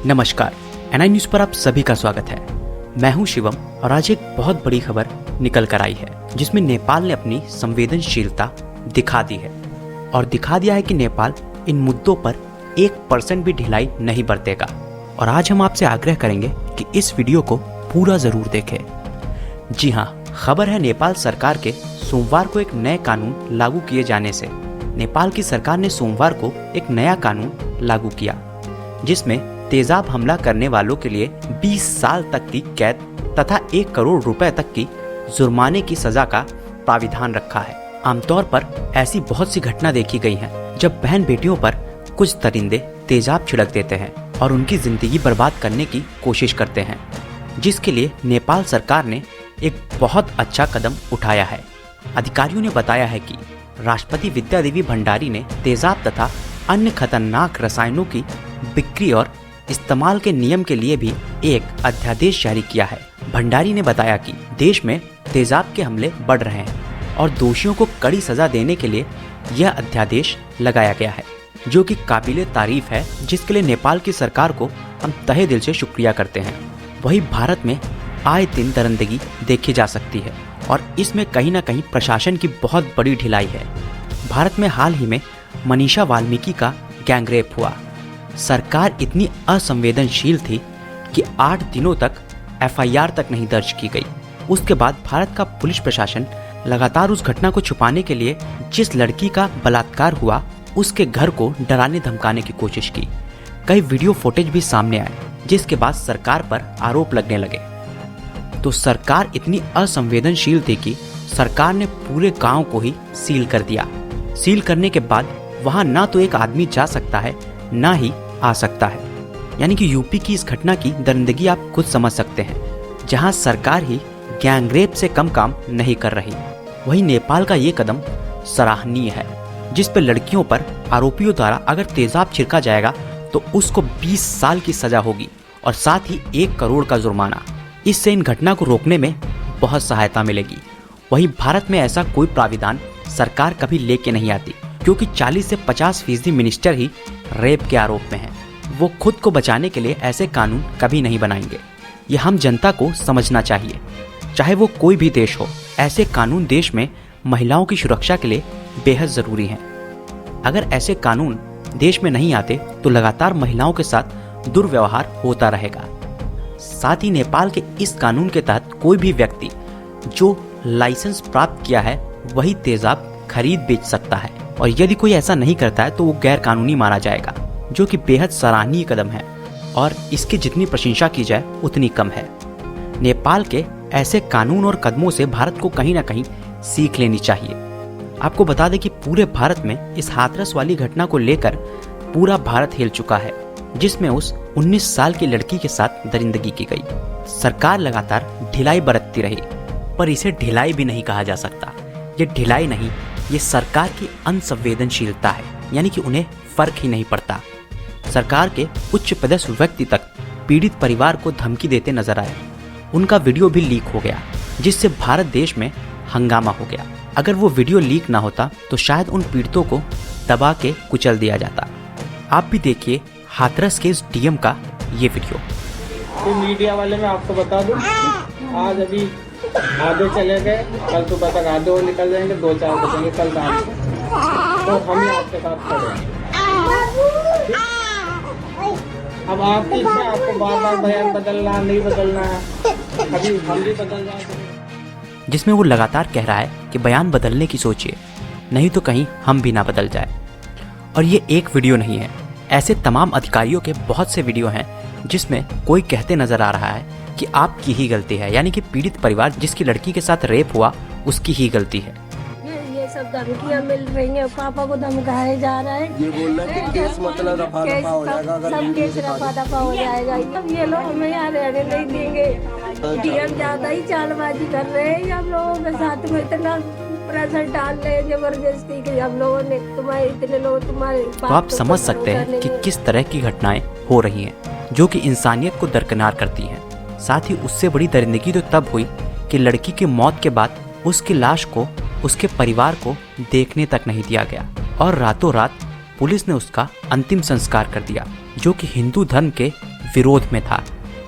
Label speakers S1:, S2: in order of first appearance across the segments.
S1: नमस्कार, NI news पर आप सभी का स्वागत है। मैं हूं शिवम और आज एक बहुत बड़ी खबर निकल कर आई है जिसमें नेपाल ने अपनी संवेदनशीलता दिखा दी है और दिखा दिया है कि नेपाल इन मुद्दों पर 1% भी ढिलाई नहीं बरतेगा। और आज हम आपसे आग्रह करेंगे कि इस वीडियो को पूरा जरूर देखें। जी हाँ, खबर है नेपाल सरकार के सोमवार को एक नए कानून लागू किए जाने से। नेपाल की सरकार ने सोमवार को एक नया कानून लागू किया जिसमें तेजाब हमला करने वालों के लिए 20 साल तक की कैद तथा 1 करोड़ रुपए तक की जुर्माने की सजा का प्राविधान रखा है। आमतौर पर ऐसी बहुत सी घटना देखी गई हैं जब बहन बेटियों पर कुछ दरिंदे तेजाब छिड़क देते हैं और उनकी जिंदगी बर्बाद करने की कोशिश करते हैं, जिसके लिए नेपाल सरकार ने एक बहुत अच्छा कदम उठाया है। अधिकारियों ने बताया है कि राष्ट्रपति विद्यादेवी भंडारी ने तेजाब तथा अन्य खतरनाक रसायनों की बिक्री और इस्तेमाल के नियम के लिए भी एक अध्यादेश जारी किया है। भंडारी ने बताया कि देश में तेजाब के हमले बढ़ रहे हैं और दोषियों को कड़ी सजा देने के लिए यह अध्यादेश लगाया गया है, जो कि काबिले तारीफ है, जिसके लिए नेपाल की सरकार को हम तहे दिल से शुक्रिया करते हैं। वही भारत में आए दिन दरिंदगी देखी जा सकती है और इसमें कहीं न कहीं प्रशासन की बहुत बड़ी ढिलाई है। भारत में हाल ही में मनीषा वाल्मीकि का गैंगरेप हुआ। सरकार इतनी असंवेदनशील थी कि 8 दिनों तक एफआईआर तक नहीं दर्ज की गई। उसके बाद भारत का पुलिस प्रशासन लगातार उस घटना को छुपाने के लिए जिस लड़की का बलात्कार हुआ उसके घर को डराने धमकाने की कोशिश की। कई वीडियो फुटेज भी सामने आए जिसके बाद सरकार पर आरोप लगने लगे। तो सरकार इतनी असंवेदनशील थी कि सरकार ने पूरे गांव को ही सील कर दिया। सील करने के बाद वहां ना तो एक आदमी जा सकता है ना ही आ सकता है। यानी कि यूपी की इस घटना की दरिंदगी आप खुद समझ सकते हैं, जहां सरकार ही गैंगरेप से कम काम नहीं कर रही। वहीं नेपाल का ये कदम सराहनीय है, जिस पर लड़कियों पर आरोपियों द्वारा अगर तेजाब छिड़का जाएगा तो उसको 20 साल की सजा होगी और साथ ही 1 करोड़ का जुर्माना। इससे इन घटना को रोकने में बहुत सहायता मिलेगी। वहीं भारत में ऐसा कोई प्राविधान सरकार कभी लेके नहीं आती, क्योंकि 40 से 50% मिनिस्टर ही रेप के आरोप में हैं। वो खुद को बचाने के लिए ऐसे कानून कभी नहीं बनाएंगे। ये हम जनता को समझना चाहिए। चाहे वो कोई भी देश हो, ऐसे कानून देश में महिलाओं की सुरक्षा के लिए बेहद ज़रूरी हैं। अगर ऐसे कानून देश में नहीं आते तो लगातार महिलाओं के साथ दुर्व्यवहार होता रहेगा। साथ ही नेपाल के इस कानून के तहत कोई भी व्यक्ति जो लाइसेंस प्राप्त किया है वही तेजाब खरीद बेच सकता है, और यदि कोई ऐसा नहीं करता है तो वो गैर कानूनी माना जाएगा, जो कि बेहद सराहनीय कदम है और इसकी जितनी प्रशंसा की जाए उतनी कम है। नेपाल के ऐसे कानून और कदमों से भारत को कहीं ना कहीं सीख लेनी चाहिए। आपको बता दें कि पूरे भारत में इस हाथरस वाली घटना को लेकर पूरा भारत हिल चुका है, जिसमें उस 19 साल की लड़की के साथ दरिंदगी की गई। सरकार लगातार ढिलाई बरतती रही, पर इसे ढिलाई भी नहीं कहा जा सकता। ये ढिलाई नहीं, ये सरकार की अनसंवेदनशीलता है, यानी कि उन्हें फर्क ही नहीं पड़ता। सरकार के उच्च पदस्थ व्यक्ति तक पीड़ित परिवार को धमकी देते नजर आए। उनका वीडियो भी लीक हो गया, जिससे भारत देश में हंगामा हो गया। अगर वो वीडियो लीक ना होता तो शायद उन पीड़ितों को दबा के कुचल दिया जाता। आप भी देखिए हाथरस के इस डीएम का ये वीडियो।
S2: तो मीडिया वाले मैं आपको बता दूं, आज अभी आधे चले गए, कल सुबह तक आधे और निकल जाएंगे, 2-4 बजेंगे कल रात को। तो हम ही आपके साथ खड़े हैं। अब आपकी इच्छा, आपको बार बार बयान बदलना नहीं बदलना है, अभी हम भी बदल जाएंगे।
S1: जिसमें वो लगातार कह रहा है कि बयान बदलने की सोचिए, नहीं तो कहीं हम भी ना बदल जाए। और ये एक वीडियो नहीं है, ऐसे तमाम अधिकारियों के बहुत से वीडियो हैं जिसमें कोई कहते नजर आ रहा है कि आपकी ही गलती है, यानी कि पीड़ित परिवार जिसकी लड़की के साथ रेप हुआ उसकी ही गलती है।
S3: ये सब धमकियां मिल रही हैं, पापा को धमकाया जा रहा है।
S4: ये बोल रहे हैं कि केस मतलब रफा दफा हो जाएगा, अगर
S3: सब केस रफा दफा हो जाएगा। अब ये लोग हमें यहाँ रहने नहीं देंगे। डीएम ज्यादा ही चालबाजी कर रहे हैं। हम लोगों के साथ में इतना प्रेशर डाल रहे हैं जबरदस्ती कि हम लोगों ने इतने लोग तुम्हारे।
S1: तो आप समझ सकते हैं कि किस तरह की घटनाएं हो रही हैं, जो कि इंसानियत को दरकिनार करती हैं। साथ ही उससे बड़ी दरिंदगी तो तब हुई कि लड़की की मौत के बाद उसकी लाश को उसके परिवार को देखने तक नहीं दिया गया और रातों रात पुलिस ने उसका अंतिम संस्कार कर दिया, जो कि हिंदू धर्म के विरोध में था,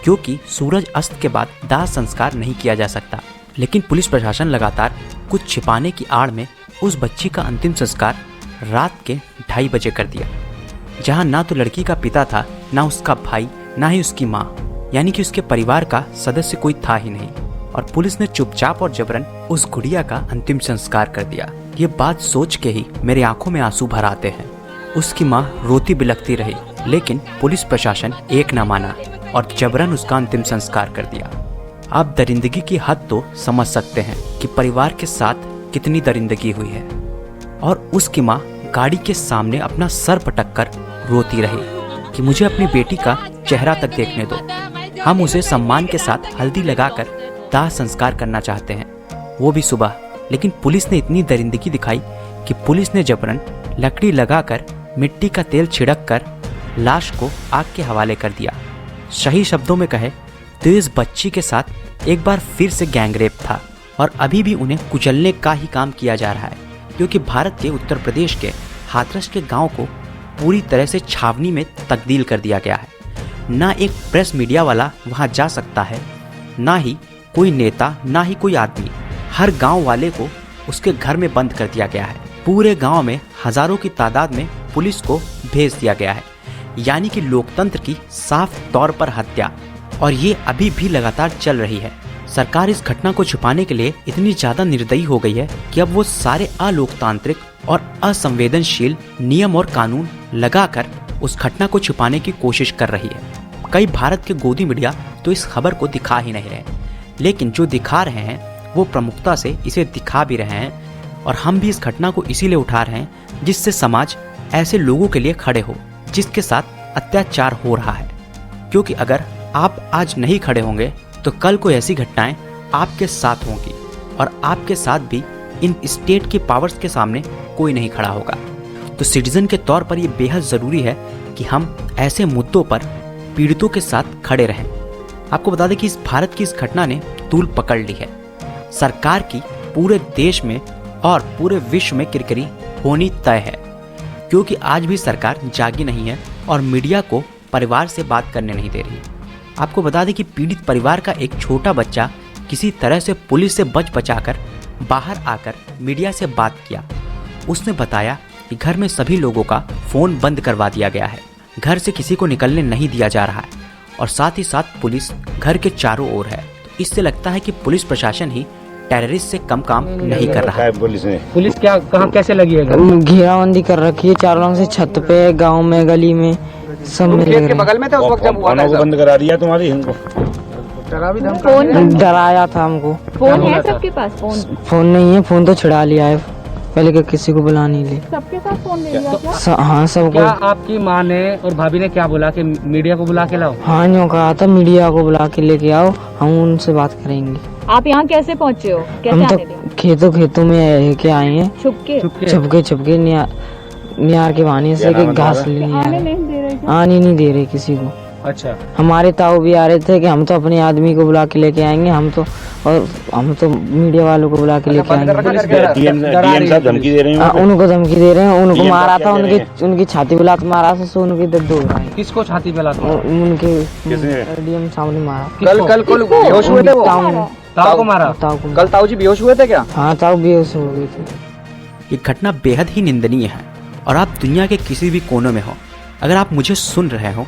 S1: क्योंकि सूरज अस्त के बाद दाह संस्कार नहीं किया जा सकता। लेकिन पुलिस प्रशासन लगातार कुछ छिपाने की आड़ में उस बच्ची का अंतिम संस्कार रात के 2:30 बजे कर दिया, जहां ना तो लड़की का पिता था, ना उसका भाई, ना ही उसकी माँ, यानी कि उसके परिवार का सदस्य कोई था ही नहीं। और पुलिस ने चुपचाप और जबरन उस गुड़िया का अंतिम संस्कार कर दिया। ये बात सोच के ही मेरे आंखों में आंसू भर आते हैं। उसकी माँ रोती बिलखती रही, लेकिन पुलिस प्रशासन एक न माना और जबरन उसका अंतिम संस्कार कर दिया। आप दरिंदगी की हद तो समझ सकते हैं कि परिवार के साथ कितनी दरिंदगी हुई है। और उसकी माँ गाड़ी के सामने अपना सर पटक कर रोती रही कि मुझे अपनी बेटी का चेहरा तक देखने दो, हम उसे सम्मान के साथ हल्दी लगाकर दाह संस्कार करना चाहते हैं, वो भी सुबह। लेकिन पुलिस ने इतनी दरिंदगी दिखाई कि पुलिस ने जबरन लकड़ी लगाकर मिट्टी का तेल छिड़क कर लाश को आग के हवाले कर दिया। सही शब्दों में कहे तो इस बच्ची के साथ एक बार फिर से गैंगरेप था और अभी भी उन्हें कुचलने का ही काम किया जा रहा है, क्योंकि भारत के उत्तर प्रदेश के हाथरस के गांव को पूरी तरह से छावनी में तब्दील कर दिया गया है। ना एक प्रेस मीडिया वाला वहां जा सकता है, ना ही कोई नेता, ना ही कोई आदमी। हर गांव वाले को उसके घर में बंद कर दिया गया है। पूरे गांव में हजारों की तादाद में पुलिस को भेज दिया गया है, यानी कि लोकतंत्र की साफ तौर पर हत्या। और ये अभी भी लगातार चल रही है। सरकार इस घटना को छुपाने के लिए इतनी ज्यादा निर्दयी हो गई है कि अब वो सारे अलोकतांत्रिक और असंवेदनशील नियम और कानून लगाकर उस घटना को छुपाने की कोशिश कर रही है। कई भारत के गोदी मीडिया तो इस खबर को दिखा ही नहीं रहे, लेकिन जो दिखा रहे हैं वो प्रमुखता से इसे दिखा भी रहे हैं। और हम भी इस घटना को इसीलिए उठा रहे हैं जिससे समाज ऐसे लोगों के लिए खड़े हो जिसके साथ अत्याचार हो रहा है। क्योंकि अगर आप आज नहीं खड़े होंगे तो कल कोई ऐसी घटनाएं आपके साथ होंगी और आपके साथ भी इन स्टेट की पावर्स के सामने कोई नहीं खड़ा होगा। तो सिटीजन के तौर पर यह बेहद ज़रूरी है कि हम ऐसे मुद्दों पर पीड़ितों के साथ खड़े रहें। आपको बता दें कि इस भारत की इस घटना ने तूल पकड़ ली है। सरकार की पूरे देश में और पूरे विश्व में किरकिरी होनी तय है, क्योंकि आज भी सरकार जागी नहीं है और मीडिया को परिवार से बात करने नहीं दे रही है। आपको बता दें कि पीड़ित परिवार का एक छोटा बच्चा किसी तरह से पुलिस से बच बचाकर बाहर आकर मीडिया से बात किया। उसने बताया कि घर में सभी लोगों का फ़ोन बंद करवा दिया गया है, घर से किसी को निकलने नहीं दिया जा रहा है और साथ ही साथ पुलिस घर के चारों ओर है। तो इससे लगता है कि पुलिस प्रशासन ही टेररिस्ट से कम काम नहीं कर रहा है।
S2: पुलिस क्या कहाँ कैसे लगी है?
S5: घेराबंदी कर रखी है चारों रंग से, छत पे, गांव में, गली में, सब में लग रहे।
S2: बगल में था उस वक्त जब हुआ था?
S6: बंद करा दिया तुम्हारी इनको,
S5: डराया था हमको।
S7: फोन है सबके पास?
S5: फोन नहीं है, फोन तो छुड़ा लिया है पहले के, किसी को बुला नहीं ले।
S7: सबके पास फोन ले लिया क्या?
S5: हाँ सबको।
S2: क्या आपकी माँ ने और भाभी ने क्या बोला कि मीडिया को बुला के लाओ?
S5: हाँ यूँ कहा था मीडिया को बुला के लेके आओ, हम उनसे बात करेंगे।
S7: आप यहाँ कैसे पहुँचे हो? कैसे
S5: हम तो
S7: आने दिए?
S5: खेतों में के आए हैं, छुपके नियार के बहाने से कि घास लेने
S7: आने नहीं दे रहे थे?
S5: आने नहीं दे रहे किसी को।
S2: अच्छा,
S5: हमारे ताऊ भी आ रहे थे कि हम तो अपने आदमी को बुला के लेके आएंगे, हम तो मीडिया वालों को बुला के लेके आएंगे।
S6: डीएम साहब धमकी दे रहे हैं,
S5: उनको धमकी दे रहे हैं, उनको मारा था, उनकी छाती पे लात मारा था, सो उनकी दर्द हो रहा है।
S2: किसको छाती पे लात?
S5: उनके डीएम साहब ने मारा।
S2: कल बेहोश हुए थे वो? ताऊ को मारा?
S5: कल
S2: ताऊ जी बेहोश हुए थे क्या?
S5: हाँ ताऊ बेहोश हो गए थे।
S1: ये घटना बेहद ही निंदनीय है और आप दुनिया के किसी भी कोनों में हो, अगर आप मुझे सुन रहे हो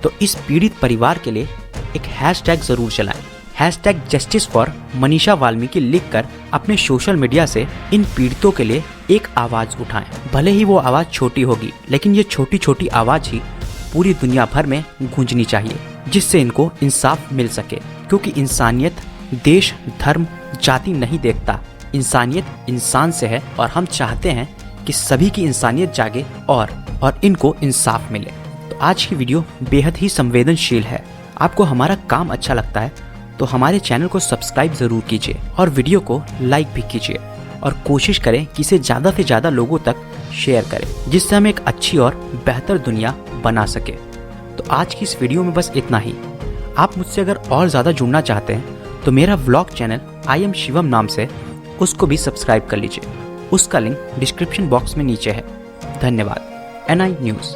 S1: तो इस पीड़ित परिवार के लिए एक हैशटैग जरूर चलाएं। Hashtag justice for Manisha Valmiki लिखकर अपने सोशल मीडिया से इन पीड़ितों के लिए एक आवाज उठाएं। भले ही वो आवाज छोटी होगी, लेकिन ये छोटी छोटी आवाज ही पूरी दुनिया भर में गूंजनी चाहिए, जिससे इनको इंसाफ मिल सके। क्योंकि इंसानियत देश, धर्म, जाति नहीं देखता, इंसानियत इंसान से है और हम चाहते हैं कि सभी की इंसानियत जागे और इनको इंसाफ मिले। तो आज की वीडियो बेहद ही संवेदनशील है। आपको हमारा काम अच्छा लगता है तो हमारे चैनल को सब्सक्राइब जरूर कीजिए और वीडियो को लाइक भी कीजिए और कोशिश करें कि इसे ज़्यादा से ज़्यादा लोगों तक शेयर करें, जिससे हम एक अच्छी और बेहतर दुनिया बना सके। तो आज की इस वीडियो में बस इतना ही। आप मुझसे अगर और ज़्यादा जुड़ना चाहते हैं तो मेरा vlog channel I am Shivam नाम से, उसको भी सब्सक्राइब कर लीजिए। उसका लिंक डिस्क्रिप्शन बॉक्स में नीचे है। धन्यवाद। NI news.